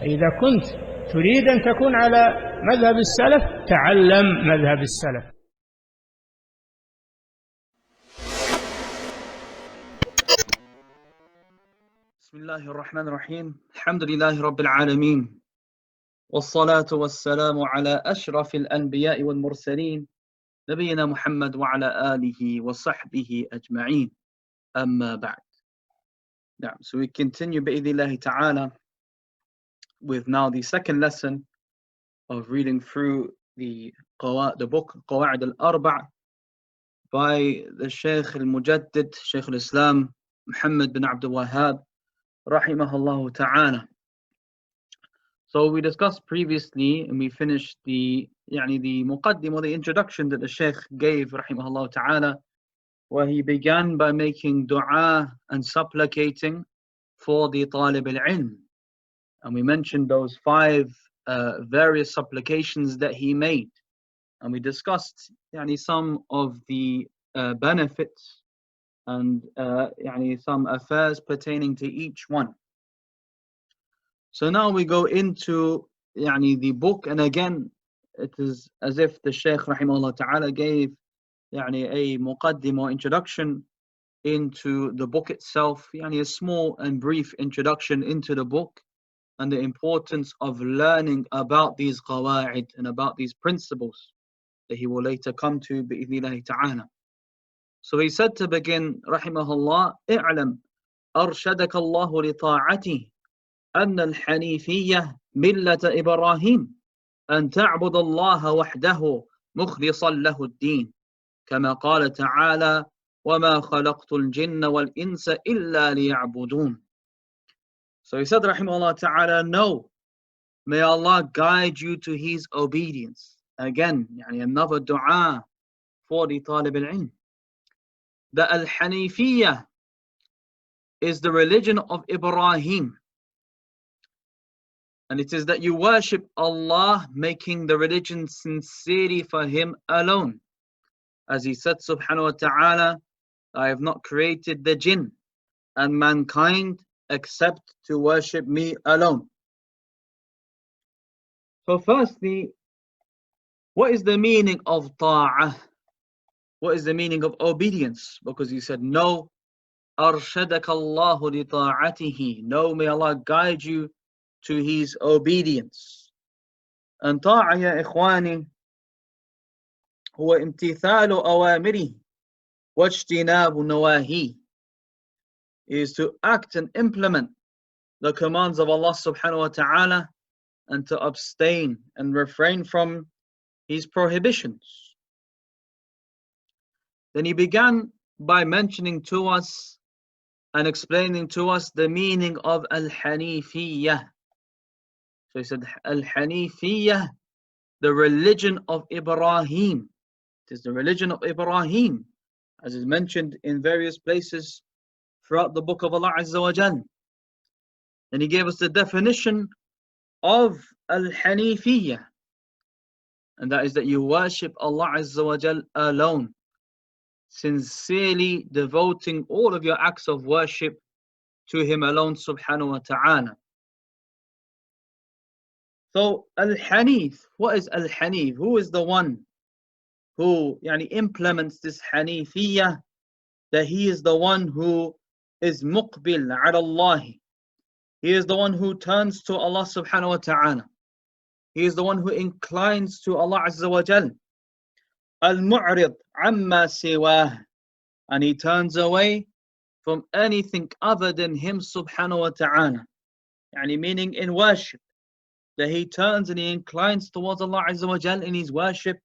إذا كنت تريد أن تكون على مذهب السلف تعلم مذهب السلف. بسم الله الرحمن الرحيم. الحمد لله رب العالمين، والصلاة والسلام على أشرف الأنبياء والمرسلين نبينا محمد وعلى آله وصحبه أجمعين. أما بعد. Now, so we continue بإذن ta'ala with now the second lesson of reading through the book �قَوَاعِد al-Arba' by the Shaykh al-Mujaddid, Shaykh al-Islam, Mohammad bin Abd rahimahullah ta'ala. So we discussed previously and we finished the muqaddim, or the introduction that the Shaykh gave rahimahullah ta'ala, where he began by making dua and supplicating for the talib al-ilm. And we mentioned those 5 various supplications that he made. And we discussed some of the benefits and some affairs pertaining to each one. So now we go into the book, and again it is as if the Shaykh rahimahullah ta'ala gave a muqaddim or introduction into the book itself, a small and brief introduction into the book and the importance of learning about these qawaa'id and about these principles that he will later come to bi'idhnillahi ta'ala. So he said to begin, rahimahullah, اعلم أرشدك الله لطاعته أن الحنيفية ملة إبراهيم أن تعبد الله وحده مخلصا له الدين كما قال تعالى وما خلقت الجن والإنس إلا ليعبدون. So he said rahimahullah ta'ala, no, may Allah guide you to His obedience. Again, another dua for the talib al-ilm. The al-Haneefiyyah is the religion of Ibrahim. And it is that you worship Allah, making the religion sincerely for Him alone. As He said subhanahu wa ta'ala, I have not created the jinn and mankind except to worship me alone. So firstly, what is the meaning of ta'ah? What is the meaning of obedience? Because He said, no, أرشدك الله لطاعته. No, may Allah guide you to His obedience. And طاعة يا إخواني هو امتثال أوامره واجتناب نواهيه, is to act and implement the commands of Allah subhanahu wa ta'ala and to abstain and refrain from His prohibitions. Then he began by mentioning to us and explaining to us the meaning of al-Haneefiyyah. So he said, al-Haneefiyyah, the religion of Ibrahim. It is the religion of Ibrahim, as is mentioned in various places throughout the book of Allah Azza wa Jal. And he gave us the definition of al-Haneefiyyah, and that is that you worship Allah Azza wa Jal alone, sincerely devoting all of your acts of worship to Him alone subhanahu wa ta'ala. So al-Hanif, what is al-Hanif? Who is the one who implements this Haneefiyyah? That he is the one who is muqbil ala Allah. He is the one who turns to Allah subhanahu wa ta'ala. He is the one who inclines to Allah Azza wa Jal. Al-mu'rid amma siwah, and he turns away from anything other than Him subhanahu wa ta'ala. Meaning in worship, that he turns and he inclines towards Allah Azza wa Jal in his worship,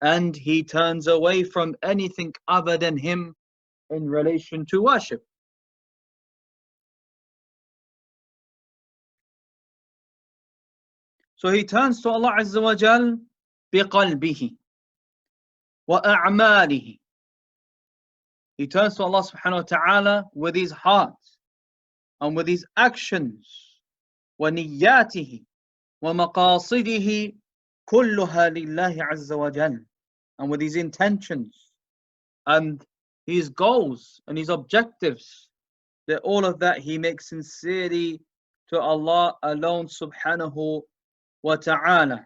and he turns away from anything other than Him in relation to worship. So he turns to Allah Azza wa Jal biqalbihi wa a'malihi. He turns to Allah subhanahu wa ta'ala with his heart and with his actions. Wa niyyatihi wa maqasidihi kulluha lillahi Azza wa Jal. And with his intentions and his goals and his objectives, that all of that he makes sincerely to Allah alone subhanahu wa ta'ala.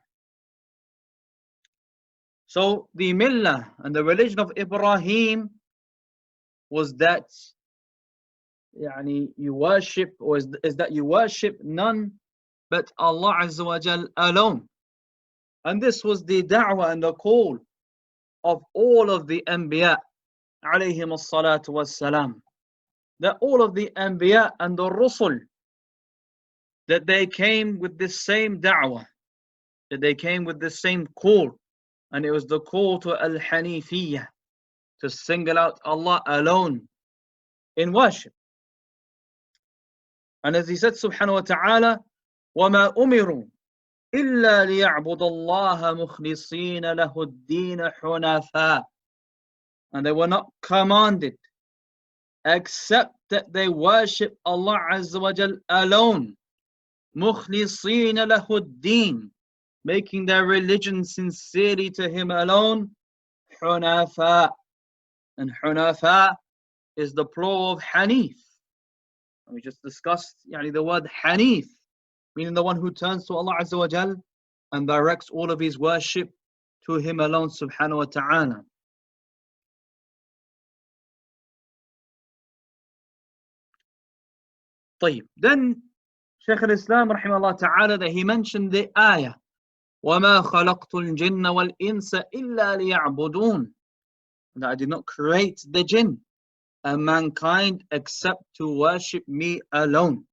So the millah and the religion of Ibrahim was that you worship, or is that you worship none but Allah Azza wa Jal alone. And this was the da'wah and the call of all of the Anbiya alayhim as-salatu was-salam. That all of the Anbiya and the Rusul, that they came with the same da'wah, that they came with the same call, and it was the call to al-Haneefiyyah, to single out Allah alone in worship. And as he said subhanahu wa ta'ala, وَمَا أُمِرُوا إِلَّا لِيَعْبُدَ اللَّهَ مُخْلِصِينَ لَهُ الدِّينَ حُنَفَاءَ. And they were not commanded except that they worship Allah Azza wa Jal alone, مُخْلِصِينَ لَهُ الدِّينَ, making their religion sincerely to Him alone, حُنَفَاء. And حُنَفَاء is the plural of Hanif. We just discussed the word Hanif, meaning the one who turns to Allah Azza wa Jal and directs all of his worship to Him alone subhanahu wa ta'ala. طيب. Then Shaykh al-Islam rahimahullah ta'ala, that he mentioned the ayah, وَمَا خَلَقْتُ الْجِنَّ وَالْإِنسَ إِلَّا لِيَعْبُدُونَ, that I did not create the jinn and mankind except to worship me alone.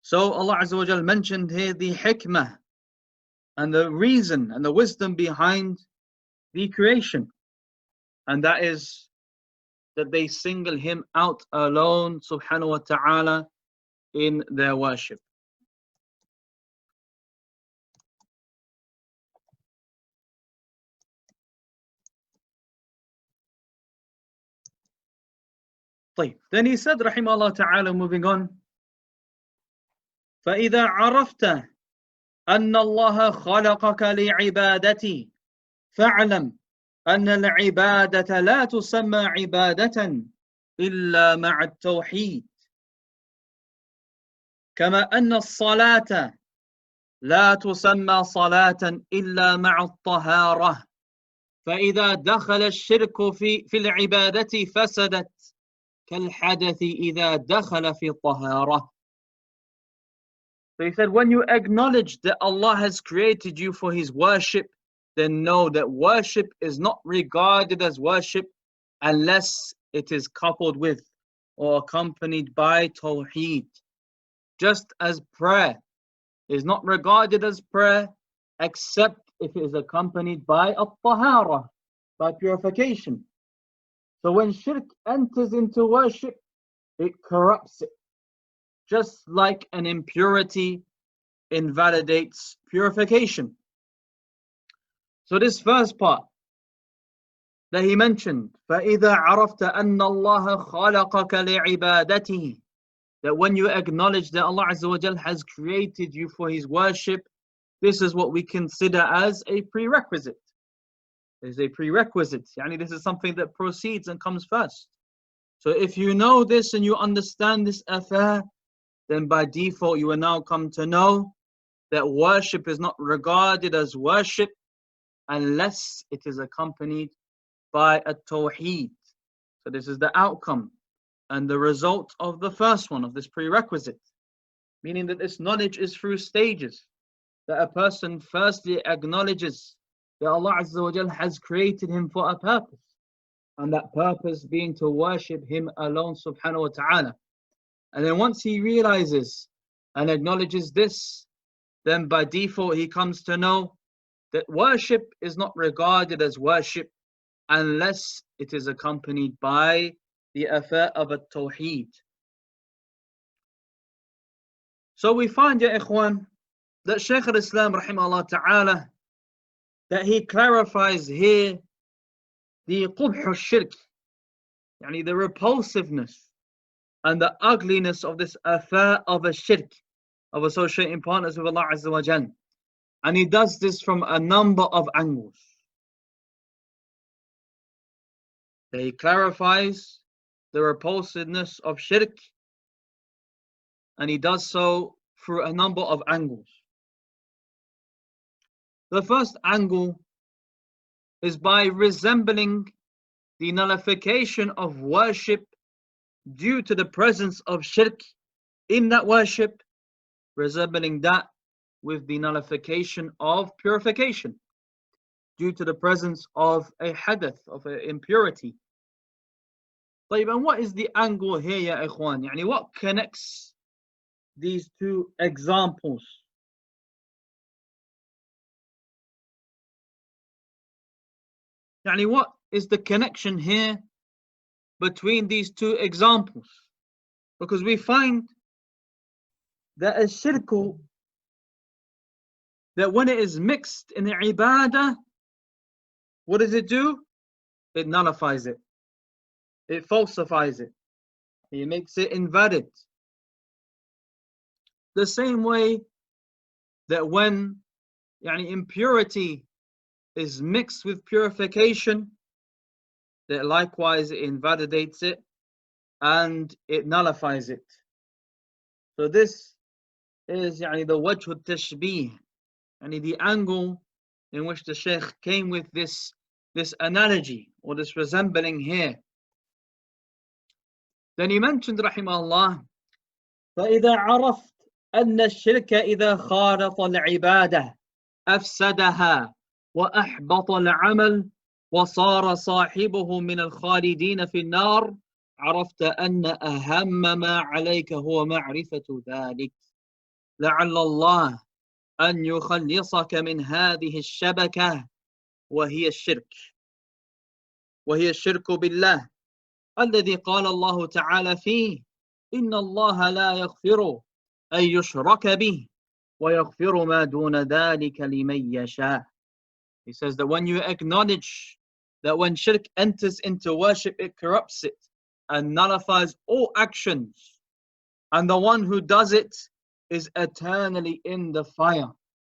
So Allah Azza wa Jal mentioned here the hikmah and the reason and the wisdom behind the creation, and that is that they single Him out alone subhanahu wa ta'ala in their worship. طيب. Then he said rahimahullah ta'ala, moving on, فَإِذَا عَرَفْتَ أَنَّ اللَّهَ خَلَقَكَ لِعِبَادَتِي فَاعْلَمْ أَنَّ الْعِبَادَةَ لَا تُسَمَّى عِبَادَةً إِلَّا مَعَ التَّوْحِيدِ، كما أن الصلاة لا تسمى صلاة إلا مع الطهارة، فإذا دخل الشرك في العبادة فسدت كالحدث إذا دخل في الطهارة. So he said, when you acknowledge that Allah has created you for His worship, then know that worship is not regarded as worship unless it is coupled with or accompanied by Tawheed. Just as prayer is not regarded as prayer except if it is accompanied by al-tahara, by purification. So when shirk enters into worship, it corrupts it, just like an impurity invalidates purification. So this first part that he mentioned, فَإِذَا عَرَفْتَ أَنَّ اللَّهَ خَلَقَكَ لِعِبَادَتِهِ, that when you acknowledge that Allah Azza wa Jal has created you for His worship, this is what we consider as a prerequisite. There's a prerequisite. This is something that proceeds and comes first. So if you know this and you understand this affair, then by default you will now come to know that worship is not regarded as worship unless it is accompanied by a tawheed. So this is the outcome and the result of the first one, of this prerequisite. Meaning that this knowledge is through stages. That a person firstly acknowledges that Allah Azza wa Jal has created him for a purpose, and that purpose being to worship Him alone subhanahu wa ta'ala. And then once he realizes and acknowledges this, then by default he comes to know that worship is not regarded as worship unless it is accompanied by the affair of a tawheed. So we find, ya ikhwan, that Shaykh al-Islam rahimahullah ta'ala, that he clarifies here the qubh al-shirk, the repulsiveness and the ugliness of this affair of a shirk, of associating partners with Allah Azza wa Jal. And he does this from a number of angles. He clarifies the repulsiveness of shirk and he does so through a number of angles. The first angle is by resembling the nullification of worship due to the presence of shirk in that worship, resembling that with the nullification of purification due to the presence of a hadath, of an impurity. طيب, and what is the angle here, ya ikhwan? Yani what connects these two examples? Yani what is the connection here between these two examples? Because we find that a shirk, that when it is mixed in the ibadah, what does it do? It nullifies it. It falsifies it. It makes it invalid. The same way that when impurity is mixed with purification, that likewise it invalidates it and it nullifies it. So this is the wajh al-tashbih, the angle in which the Shaykh came with this analogy or this resembling here. Then he mentioned rahimahullah, فإذا عرفت أن الشرك إذا خالط العبادة أفسدها وأحبط العمل وصار صاحبه من الخالدين في النار عرفت أن أهم ما عليك هو معرفة ذلك لعل الله أن يخلصك من هذه الشبكة وهي الشرك بالله الذي قال الله تعالى فيه إن الله لا يغفر أن يشرك به ويغفر ما دون ذلك لمن يشاء. He says that when you acknowledge that when shirk enters into worship, it corrupts it and nullifies all actions, and the one who does it is eternally in the fire,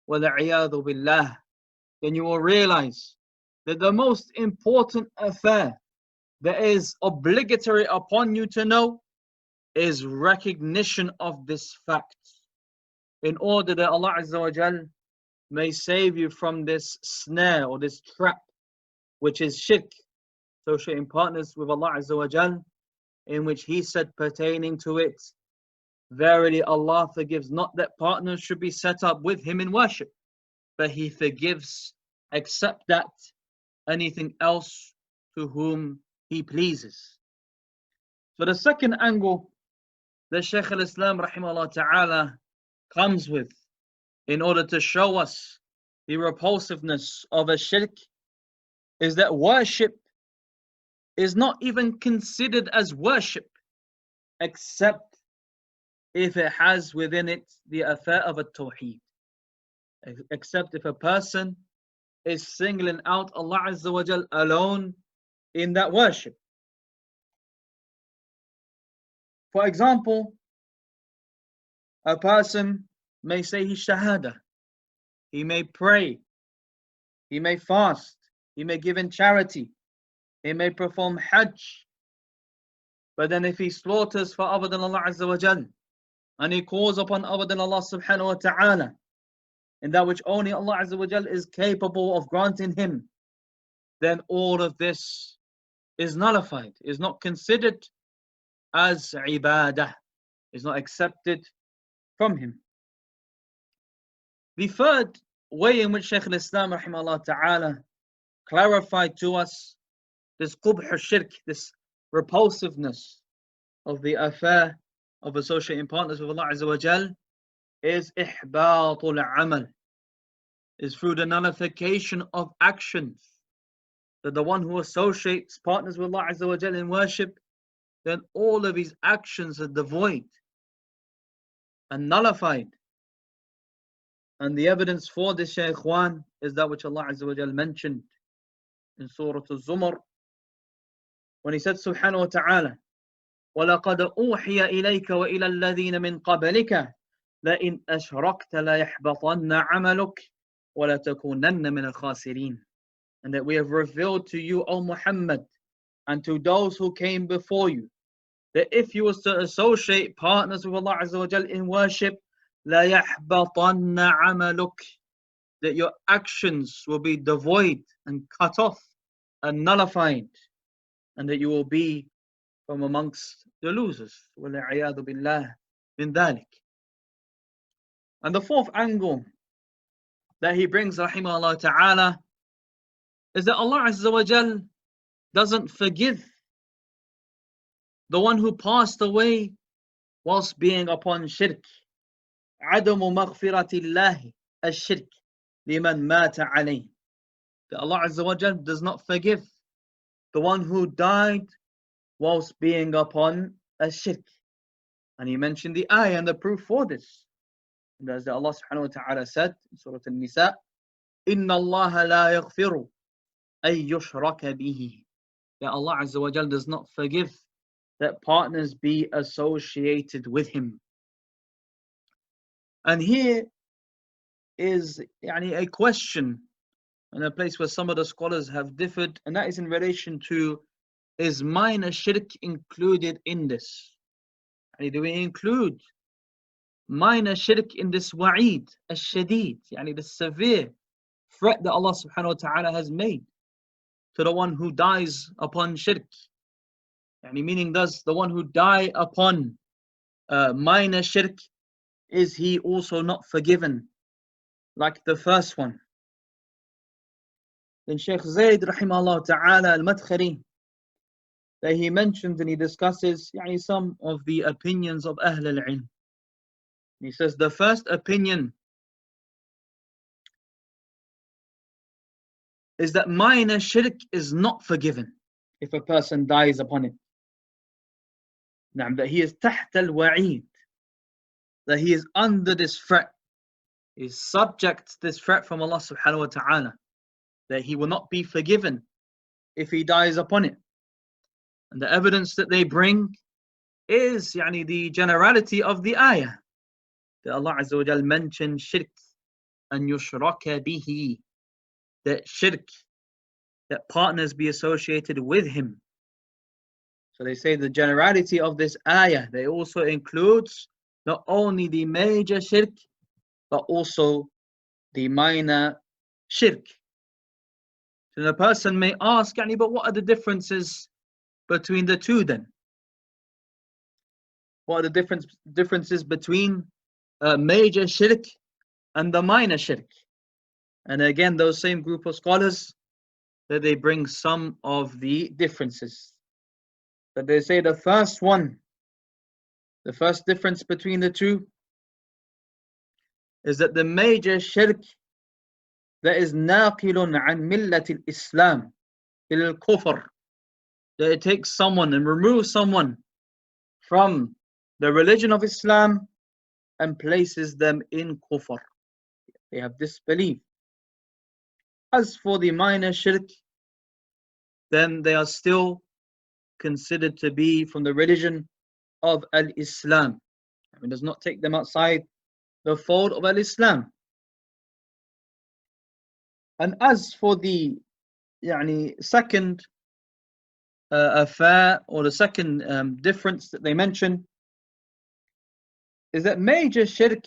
وَالْعِيَاذُ بِاللَّهِ, then you will realize that the most important affair that is obligatory upon you to know is recognition of this fact, in order that Allah Azza wa Jal may save you from this snare or this trap, which is shirk, associating partners with Allah Azza wa Jal, in which He said pertaining to it, verily Allah forgives not that partners should be set up with Him in worship, but He forgives except that anything else to whom He pleases. So the second angle that Shaykh al-Islam rahimahullah ta'ala comes with in order to show us the repulsiveness of a shirk is that worship is not even considered as worship except if it has within it the affair of a tawheed, except if a person is singling out Allah Azza wa Jal alone in that worship. For example, a person may say his shahada, he may pray, he may fast, he may give in charity, he may perform hajj, but then if he slaughters for other than Allah Azza wa Jal, and he calls upon other than Allah subhanahu wa ta'ala, in that which only Allah Azza wa Jal is capable of granting him, then all of this is nullified, is not considered as ibadah, is not accepted from him. The third way in which Shaykh al-Islam rahimahullah ta'ala clarified to us this qubh al-shirk, this repulsiveness of the affair of associating partners with Allah Azza wa Jal, is ihbatul amal, is through the nullification of actions. That the one who associates partners with Allah Azza wa Jal in worship, then all of his actions are devoid and nullified. And the evidence for this, ya ikhwan, is that which Allah Azza wa Jal mentioned in Surah Al-Zumar, when He said subhanahu wa ta'ala, وَلَقَدْ أُوحِيَ إِلَيْكَ وَإِلَى الَّذِينَ مِنْ قَبْلِكَ لَإِنْ أَشْرَكْتَ لَيَحْبَطَنَّ عَمَلُكَ وَلَتَكُونَنَّ مِنَ الْخَاسِرِينَ. And that we have revealed to you, O Muhammad, and to those who came before you, that if you was to associate partners with Allah Azza wa Jal in worship, لَيَحْبَطَنَّ عَمَلُكَ, that your actions will be devoid and cut off and nullified, and that you will be from amongst the losers. وَالْعِيَاذُ بِاللَّهِ مِنْ ذَلِكَ. And the fourth angle that he brings, rahimahullah ta'ala, is that Allah Azza wa Jal doesn't forgive the one who passed away whilst being upon shirk. عَدَمُ مَغْفِرَةِ اللَّهِ الشِّرْكِ لِمَنْ مَاتَ عَلَيْهِ. That Allah Azza wa Jal does not forgive the one who died whilst being upon a shirk. And he mentioned the ayah and the proof for this. And as Allah subhanahu wa ta'ala said in Surah An-Nisa, إِنَّ اللَّهَ لَا يَغْفِرُ أَن يُشْرَكَ بِهِ. That Allah Azza wa Jal does not forgive that partners be associated with him. And here is a question and a place where some of the scholars have differed, and that is in relation to, is minor shirk included in this? Do we include minor shirk in this wa'id al-shadid, the severe threat that Allah subhanahu wa ta'ala has made to the one who dies upon shirk? Meaning, does the one who die upon minor shirk, is he also not forgiven like the first one? Then Shaykh Zayd rahimahullah ta'ala al-Madkhali, that he mentions and he discusses some of the opinions of Ahl al-Ilm. He says the first opinion is that minor shirk is not forgiven if a person dies upon it. That he is تحت الوعيد, that he is under this threat, he is subject to this threat from Allah subhanahu wa ta'ala, that he will not be forgiven if he dies upon it. And the evidence that they bring is the generality of the ayah, that Allah Azza wa Jal mentioned shirk and yushraka bihi, that shirk, that partners be associated with him. So they say the generality of this ayah, they also includes not only the major shirk, but also the minor shirk. So the person may ask, but what are the differences between the two then? What are the differences between major shirk and the minor shirk? And again, those same group of scholars, that they bring some of the differences. But they say the first difference between the two is that the major shirk, that is naqilun an millat al-Islam ila al-kufr, that it takes someone and removes someone from the religion of Islam and places them in kufr. They have disbelief. As for the minor shirk, then they are still considered to be from the religion of al-Islam. It does not take them outside the fold of al-Islam. And as for the second affair, or the second difference that they mention, is that major shirk,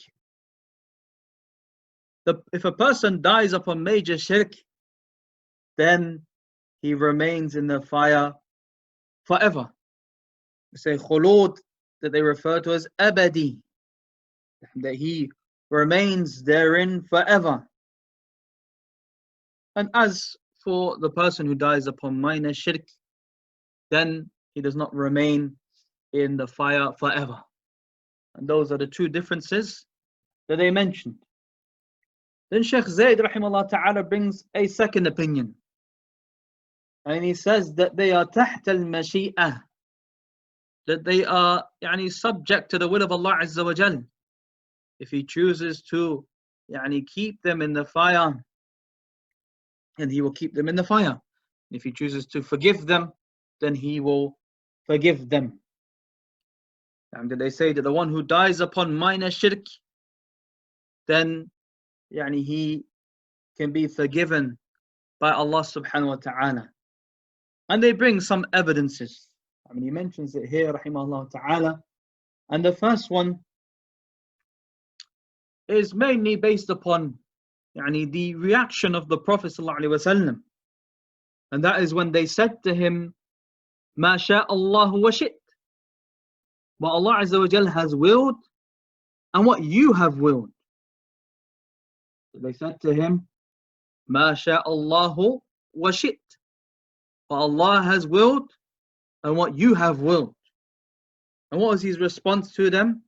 if a person dies upon major shirk, then he remains in the fire forever. They say khulud, that they refer to as abadi, that he remains therein forever. And as for the person who dies upon minor shirk, then he does not remain in the fire forever. And those are the two differences that they mentioned. Then Shaykh Zayd rahimahullah ta'ala brings a second opinion, and he says that they are تحت المشيئة, that they are subject to the will of Allah Azza wa Jal. If he chooses to keep them in the fire, then he will keep them in the fire. If he chooses to forgive them, then he will forgive them. And they say that the one who dies upon minor shirk, then he can be forgiven by Allah subhanahu wa ta'ala. And they bring some evidences. I mean, he mentions it here, rahimahullah ta'ala. And the first one is mainly based upon the reaction of the Prophet sallallahu alaihi wasallam. And that is when they said to him, مَا شَاءَ اللَّهُ وَشِئْتَ, what Allah Azza wa Jal has willed and what you have willed. They said to him, مَا شَاءَ اللَّهُ وَشِئْتَ, what Allah has willed and what you have willed. And what was his response to them?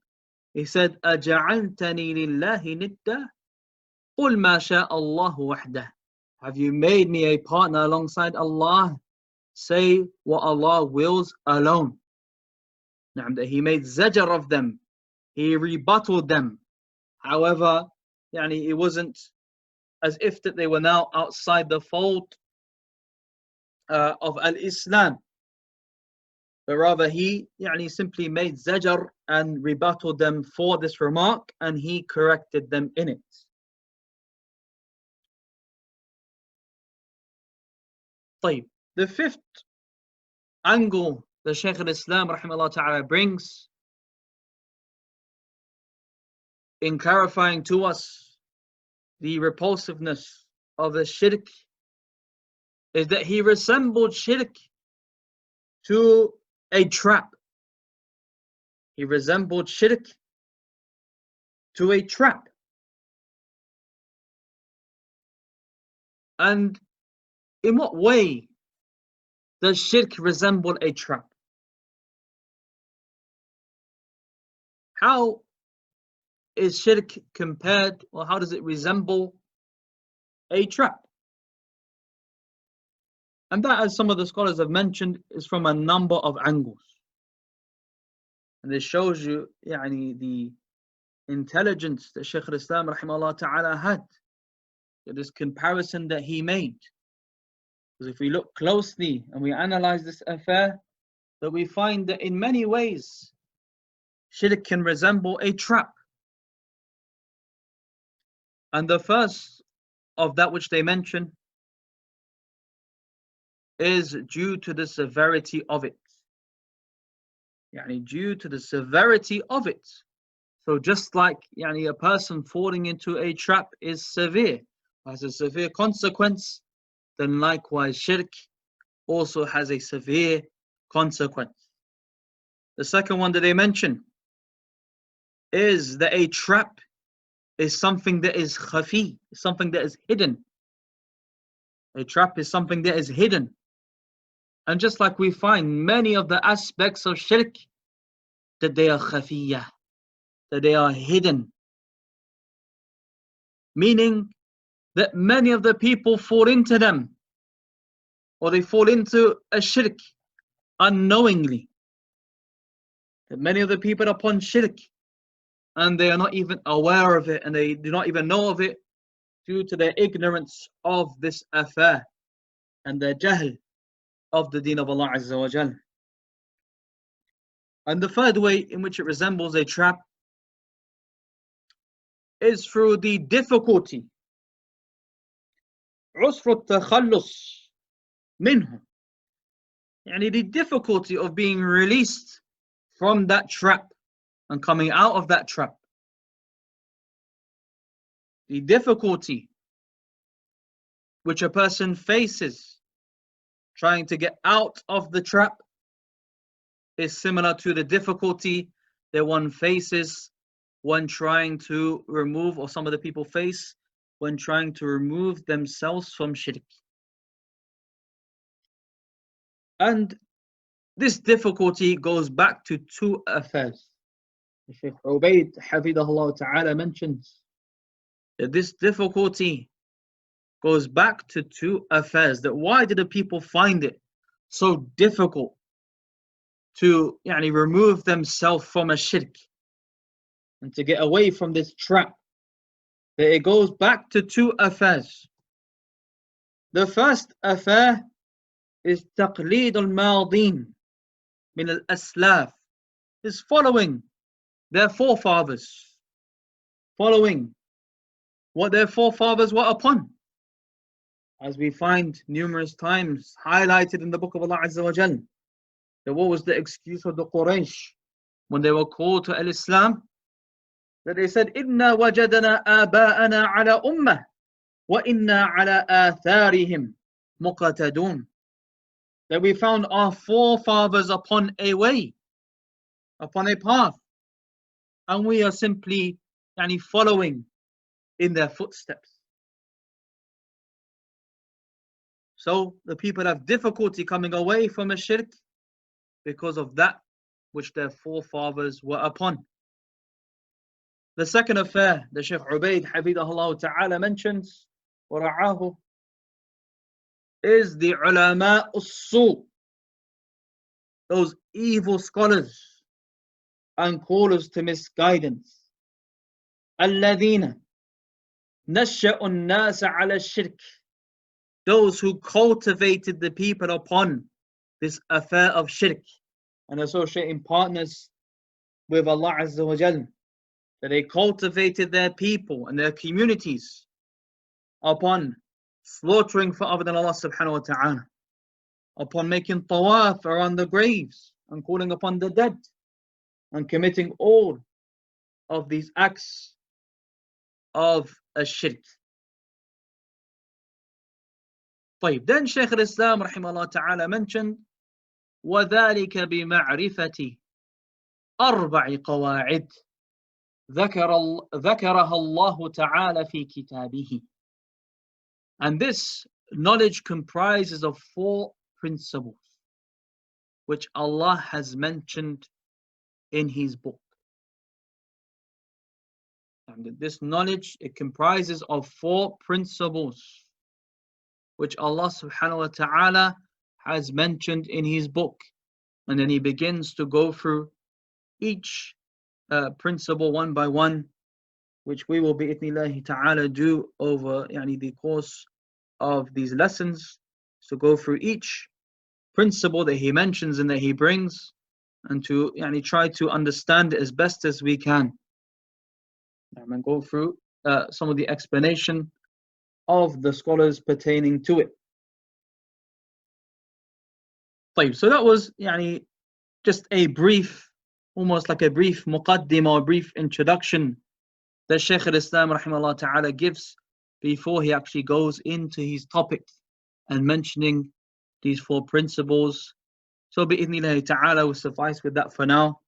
He said, أَجَعَلْتَنِي لِلَّهِ نِدًّا قُلْ مَا شَاءَ اللَّهُ وَحْدَهُ. Have you made me a partner alongside Allah? Say what Allah wills alone. That he made zajr of them, he rebutted them. However, it wasn't as if that they were now outside the fold of al-Islam, but rather he simply made zajr and rebutted them for this remark, and he corrected them in it. طيب, the fifth angle the Shaykh al-Islam rahimahullah ta'ala brings in clarifying to us the repulsiveness of the shirk is that he resembled shirk to a trap. He resembled shirk to a trap. And in what way does shirk resemble a trap? How is shirk compared, or how does it resemble a trap? And that, as some of the scholars have mentioned, is from a number of angles. And this shows you the intelligence that Shaykh al-Islam rahimahullah ta'ala had, this comparison that he made. Because if we look closely and we analyze this affair, that we find that in many ways shirk can resemble a trap. And the first of that which they mention is due to the severity of it. Due to the severity of it. So just like a person falling into a trap is severe, has a severe consequence, then likewise shirk also has a severe consequence. The second one that they mention is that a trap is something that is khafi, something that is hidden. A trap is something that is hidden. And just like we find many of the aspects of shirk, that they are khafiyah, that they are hidden. Meaning that many of the people fall into them, or they fall into a shirk unknowingly. That many of the people are upon shirk, and they are not even aware of it, and they do not even know of it, due to their ignorance of this affair and their jahl of the deen of Allah Azza wa Jal. And the third way in which it resembles a trap is through the difficulty, عسر التخلص منه, the difficulty of being released from that trap and coming out of that trap. The difficulty which a person faces trying to get out of the trap is similar to the difficulty that one faces when trying to remove, or some of the people face when trying to remove themselves from shirk. And this difficulty goes back to two affairs. Shaykh Ubayd Hafidahullah Ta'ala mentions that this difficulty goes back to two affairs. That why did the people find it so difficult to remove themselves from a shirk and to get away from this trap? That it goes back to two affairs. The first affair is تقليد الماضين من الأسلاف, is following their forefathers, following what their forefathers were upon, as we find numerous times highlighted in the book of Allah Azza wa Jal. That what was the excuse of the Quraysh when they were called to al-Islam? That they said, إِنَّا وَجَدْنَا آبَاءَنَا عَلَى أُمَّةٍ وَإِنَّا عَلَى آثَارِهِمْ مُقْتَدُونَ. That we found our forefathers upon a way, upon a path, and we are simply following in their footsteps. So the people have difficulty coming away from a shirk because of that which their forefathers were upon. The second affair the Shaykh Ubaid Hafidahullah Ta'ala mentions, وَرَعَاهُ, is the ulama as-su', those evil scholars and callers to misguidance. الَّذِينَ نَشَّأُ النَّاسَ عَلَى الشِّرْكِ, those who cultivated the people upon this affair of shirk and associating partners with Allah Azza wa Jal. That they cultivated their people and their communities upon slaughtering for other than Allah subhanahu wa ta'ala, upon making tawaf around the graves and calling upon the dead, and committing all of these acts of a shirk. Then Shaykh al-Islam rahimahullah ta'ala mentioned, وَذَلِكَ بِمَعْرِفَةِ أَرْبَعِ قَوَاعِدٍ ذكرها الله تعالى في كتابه. And this knowledge comprises of 4 principles which Allah has mentioned in His book. And this knowledge, it comprises of 4 principles which Allah subhanahu wa ta'ala has mentioned in His book. And then He begins to go through each principle one by one, which we will bi'ithnillahi ta'ala do over the course of these lessons. So go through each principle that he mentions and that he brings, and to try to understand it as best as we can, and go through some of the explanation of the scholars pertaining to it. So that was just a brief, almost like a brief muqaddimah or brief introduction that Shaykh al-Islam rahimahullah ta'ala gives before he actually goes into his topic and mentioning these 4 principles. So bi'idhnillahi ta'ala will suffice with that for now,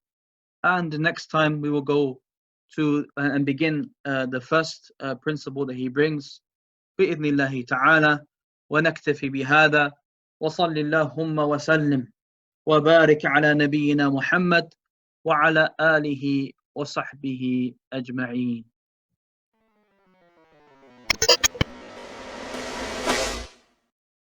and next time we will go to and begin the first principle that he brings bi'idhnillahi ta'ala. ونكتفي بهذا وصل اللهم وسلم وبارك على نبينا محمد وعلى آله وصحبه أجمعين.